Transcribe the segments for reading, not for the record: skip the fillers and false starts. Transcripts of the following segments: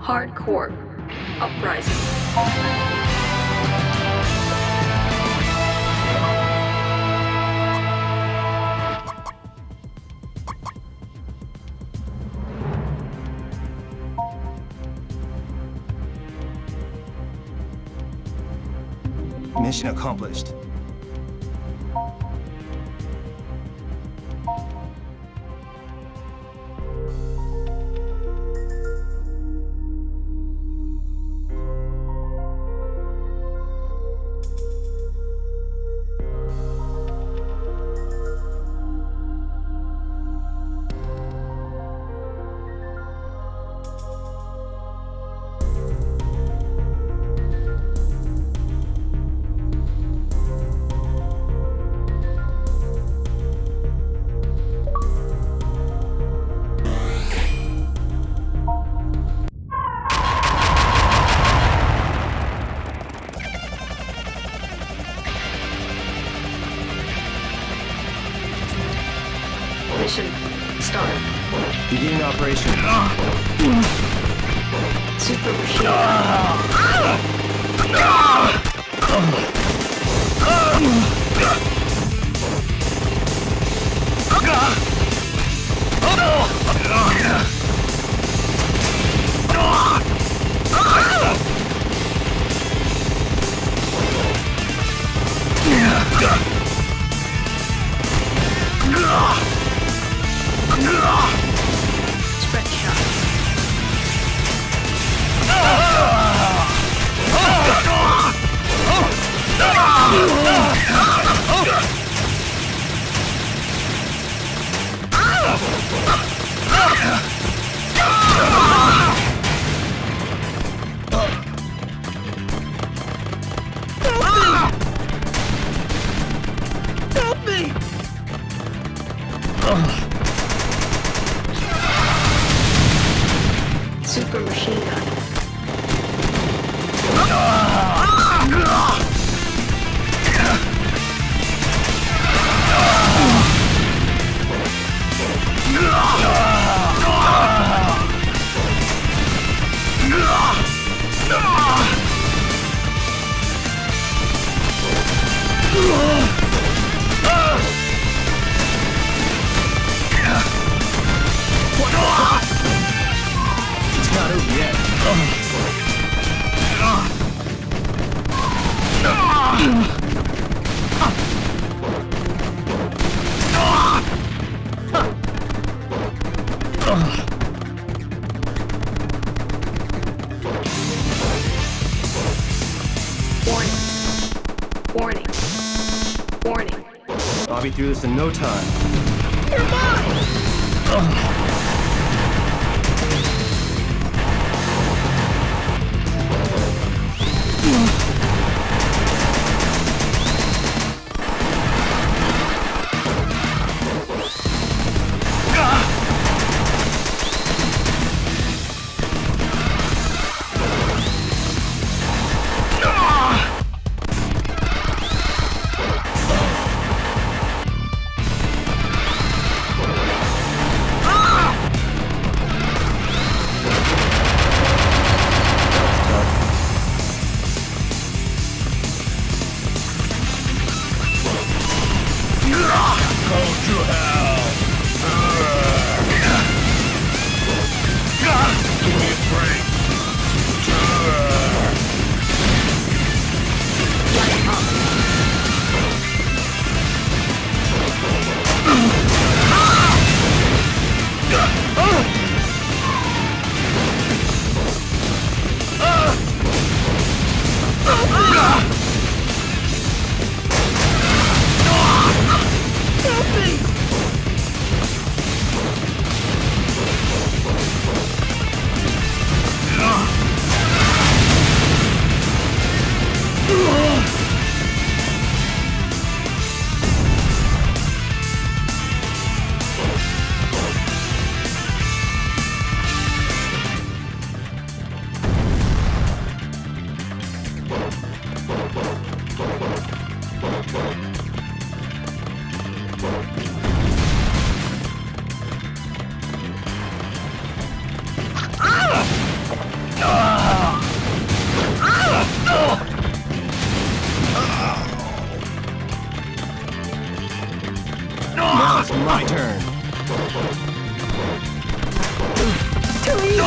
Hardcore Uprising. Mission accomplished. Mission start. Beginning operation. Super machine. Spread shot. Help me! Super machine gun. It's not over yet. Warning. Warning. I'll be through this in no time. You're mine! My turn. Too easy.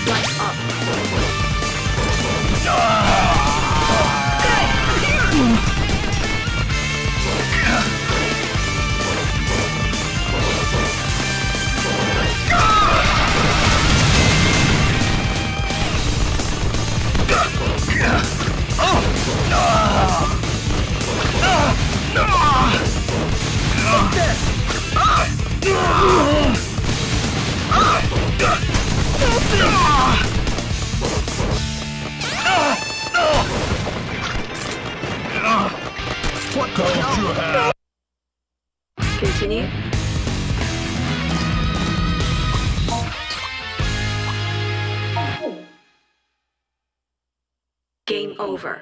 Light up. What don't you have? Continue. Game over.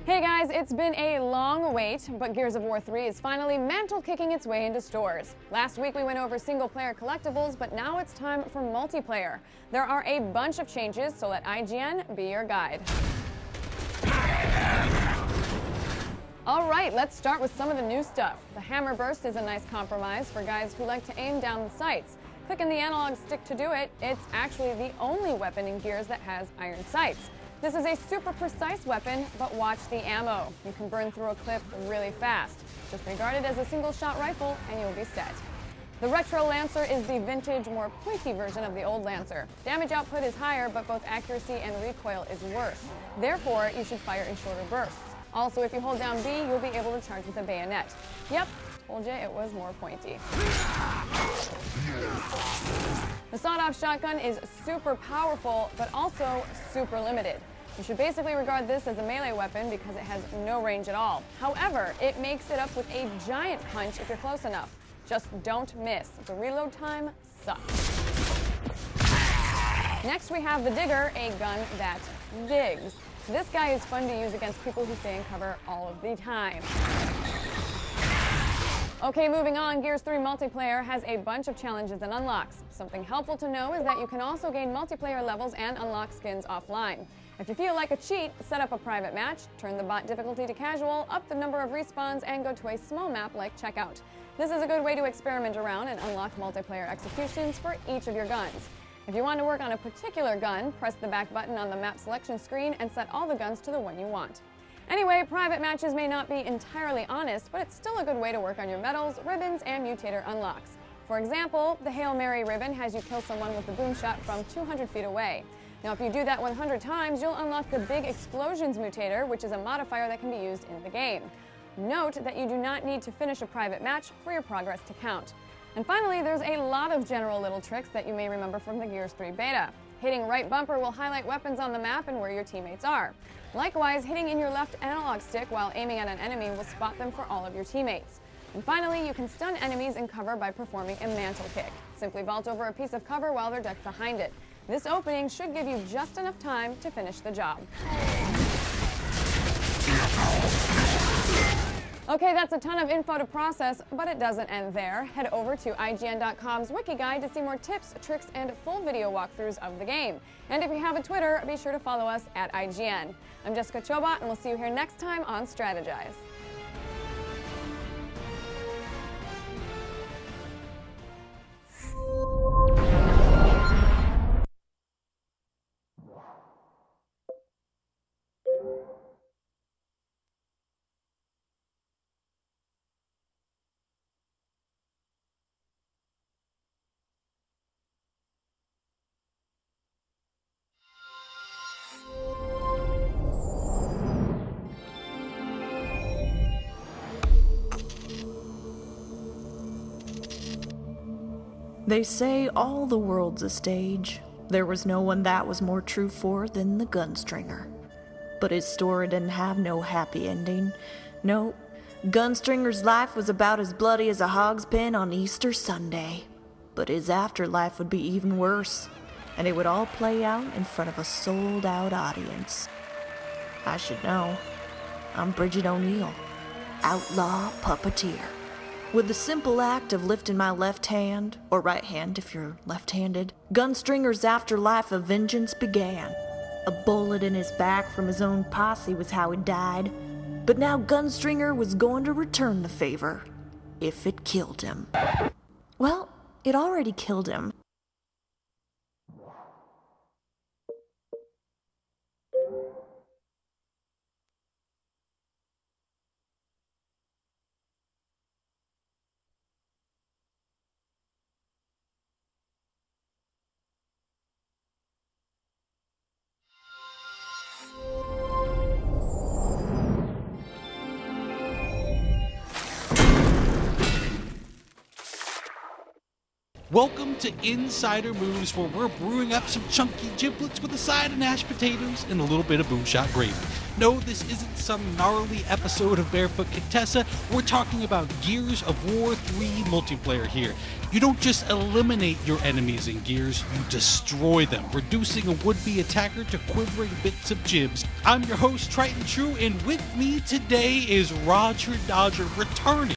Hey guys, it's been a long wait, but Gears of War 3 is finally mantle-kicking its way into stores. Last week we went over single-player collectibles, but now it's time for multiplayer. There are a bunch of changes, so let IGN be your guide. Alright, let's start with some of the new stuff. The hammer burst is a nice compromise for guys who like to aim down the sights. Clicking the analog stick to do it, it's actually the only weapon in Gears that has iron sights. This is a super precise weapon, but watch the ammo. You can burn through a clip really fast. Just regard it as a single-shot rifle and you'll be set. The Retro Lancer is the vintage, more pointy version of the old Lancer. Damage output is higher, but both accuracy and recoil is worse. Therefore, you should fire in shorter bursts. Also, if you hold down B, you'll be able to charge with a bayonet. Yep, told you it was more pointy. The sawed-off shotgun is super powerful, but also super limited. You should basically regard this as a melee weapon because it has no range at all. However, it makes it up with a giant punch if you're close enough. Just don't miss. The reload time sucks. Next we have the Digger, a gun that digs. This guy is fun to use against people who stay in cover all of the time. Okay, moving on, Gears 3 multiplayer has a bunch of challenges and unlocks. Something helpful to know is that you can also gain multiplayer levels and unlock skins offline. If you feel like a cheat, set up a private match, turn the bot difficulty to casual, up the number of respawns, and go to a small map like Checkout. This is a good way to experiment around and unlock multiplayer executions for each of your guns. If you want to work on a particular gun, press the back button on the map selection screen and set all the guns to the one you want. Anyway, private matches may not be entirely honest, but it's still a good way to work on your medals, ribbons, and mutator unlocks. For example, the Hail Mary ribbon has you kill someone with the boom shot from 200 feet away. Now, if you do that 100 times, you'll unlock the Big Explosions mutator, which is a modifier that can be used in the game. Note that you do not need to finish a private match for your progress to count. And finally, there's a lot of general little tricks that you may remember from the Gears 3 beta. Hitting right bumper will highlight weapons on the map and where your teammates are. Likewise, hitting in your left analog stick while aiming at an enemy will spot them for all of your teammates. And finally, you can stun enemies in cover by performing a mantle kick. Simply vault over a piece of cover while they're ducked behind it. This opening should give you just enough time to finish the job. Okay, that's a ton of info to process, but it doesn't end there. Head over to IGN.com's wiki guide to see more tips, tricks, and full video walkthroughs of the game. And if you have a Twitter, be sure to follow us at IGN. I'm Jessica Chobot, and we'll see you here next time on Strategize. They say all the world's a stage. There was no one that was more true for than the gunstringer. But his story didn't have no happy ending. No, Gunstringer's life was about as bloody as a hog's pen on Easter Sunday. But his afterlife would be even worse, and it would all play out in front of a sold-out audience. I should know. I'm Bridget O'Neill, outlaw puppeteer. With the simple act of lifting my left hand, or right hand if you're left-handed, Gunstringer's afterlife of vengeance began. A bullet in his back from his own posse was how he died. But now Gunstringer was going to return the favor, if it killed him. Well, it already killed him. Welcome to Insider Moves, where we're brewing up some chunky giblets with a side of mashed potatoes and a little bit of boomshot gravy. No, this isn't some gnarly episode of Barefoot Contessa. We're talking about Gears of War 3 multiplayer here. You don't just eliminate your enemies in Gears, you destroy them, reducing a would-be attacker to quivering bits of jibs. I'm your host, Triton True, and with me today is Roger Dodger, returning